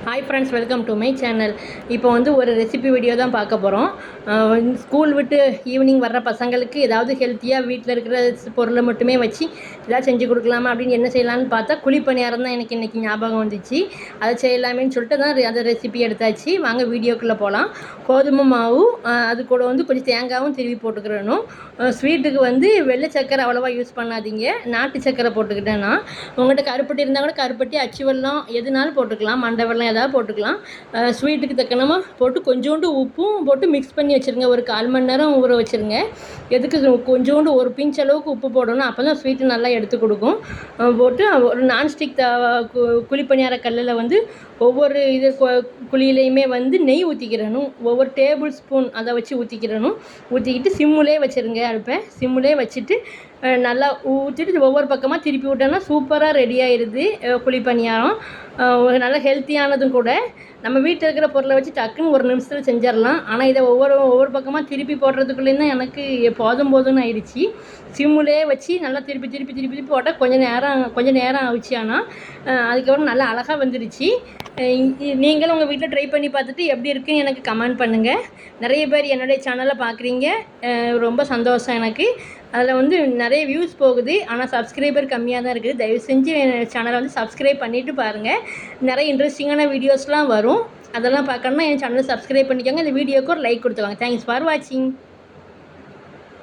Hi friends, welcome to my channel. இப்போ வந்து ஒரு ரெசிபி வீடியோ தான் பார்க்க போகிறோம். ஸ்கூல் விட்டு ஈவினிங் வர்ற பசங்களுக்கு ஏதாவது ஹெல்த்தியாக வீட்டில் இருக்கிற பொருளை மட்டுமே வச்சு ஏதாவது செஞ்சு கொடுக்கலாமா அப்படின்னு என்ன செய்யலான்னு பார்த்தா குழிப்பணியாரம் தான் எனக்கு இன்றைக்கி ஞாபகம் வந்துச்சு. அதை செய்யலாமேன்னு சொல்லிட்டு தான் அந்த ரெசிபி எடுத்தாச்சு. வாங்க வீடியோக்குள்ளே போகலாம். கோதுமை மாவு, அது கூட வந்து கொஞ்சம் தேங்காயும் திருவி போட்டுக்கிறணும். ஸ்வீட்டுக்கு வந்து வெள்ளை சக்கரை அவ்வளோவா யூஸ் பண்ணாதீங்க, நாட்டு சக்கரை போட்டுக்கிட்டேன்னா. உங்கள்கிட்ட கருப்பட்டி இருந்தால் கூட கருப்பட்டி, அச்சு வெல்லம் எதுனாலும் போட்டுக்கலாம், மண்டை வெல்லம் ஏதாவது போட்டுக்கலாம். ஸ்வீட்டுக்கு தக்கனமாக போட்டு கொஞ்சோண்டு உப்பும் போட்டு மிக்ஸ் பண்ணி வச்சுருங்க. ஒரு 1/4 மணி நேரம் ஊற வச்சுருங்க. எதுக்கு கொஞ்சோண்டு ஒரு பிஞ்ச் அளவுக்கு உப்பு போடணும், அப்போ தான் ஸ்வீட்டு நல்லா எடுத்து கொடுக்கும். போட்டு ஒரு நான்ஸ்டிக் குழிப்பணியார கல்லில் வந்து ஒவ்வொரு குழியிலையுமே வந்து நெய் ஊற்றிக்கிறணும். ஒவ்வொரு டேபிள் ஸ்பூன் அதை வச்சு ஊற்றிக்கிறணும். ஊற்றிக்கிட்டு சிம்முலே வச்சுருங்க. அடுப்பை சிம்முலே வச்சுட்டு நல்லா ஊற்றிட்டு ஒவ்வொரு பக்கமாக திருப்பி விட்டோன்னா சூப்பராக ரெடி ஆயிடுது குழிப்பணியாரம். நல்ல ஹெல்த்தியானதும் கூட. நம்ம வீட்டில் இருக்கிற பொருளை வச்சு டக்குன்னு ஒரு நிமிஷத்தில் செஞ்சிடலாம். ஆனால் இதை ஒவ்வொரு பக்கமாக திருப்பி போடுறதுக்குள்ளேயும் தான் எனக்கு போதும்னு ஆயிடுச்சு. சிம்முலே வச்சு நல்லா திருப்பி போட்டால் கொஞ்சம் நேரம் ஆச்சு. ஆனால் அதுக்கப்புறம் நல்லா அழகாக வந்துடுச்சு. நீங்களும் உங்கள் வீட்டில் ட்ரை பண்ணி பார்த்துட்டு எப்படி இருக்குன்னு எனக்கு கமெண்ட் பண்ணுங்கள். நிறைய பேர் என்னுடைய சேனலை பார்க்குறீங்க, ரொம்ப சந்தோஷம் எனக்கு. அதில் வந்து நிறைய வியூஸ் போகுது, ஆனால் சப்ஸ்கிரைபர் கம்மியாக தான் இருக்குது. தயவு செஞ்சு சேனலை வந்து சப்ஸ்கிரைப் பண்ணிவிட்டு பாருங்கள். நிறைய இன்ட்ரெஸ்டிங்கான வீடியோஸ்லாம் வரும். அதெல்லாம் பார்க்கணுன்னா என் சேனலை சப்ஸ்கிரைப் பண்ணிக்கோங்க. இந்த வீடியோக்கு ஒரு லைக் கொடுத்துவாங்க. தேங்க்ஸ் ஃபார் வாட்சிங்.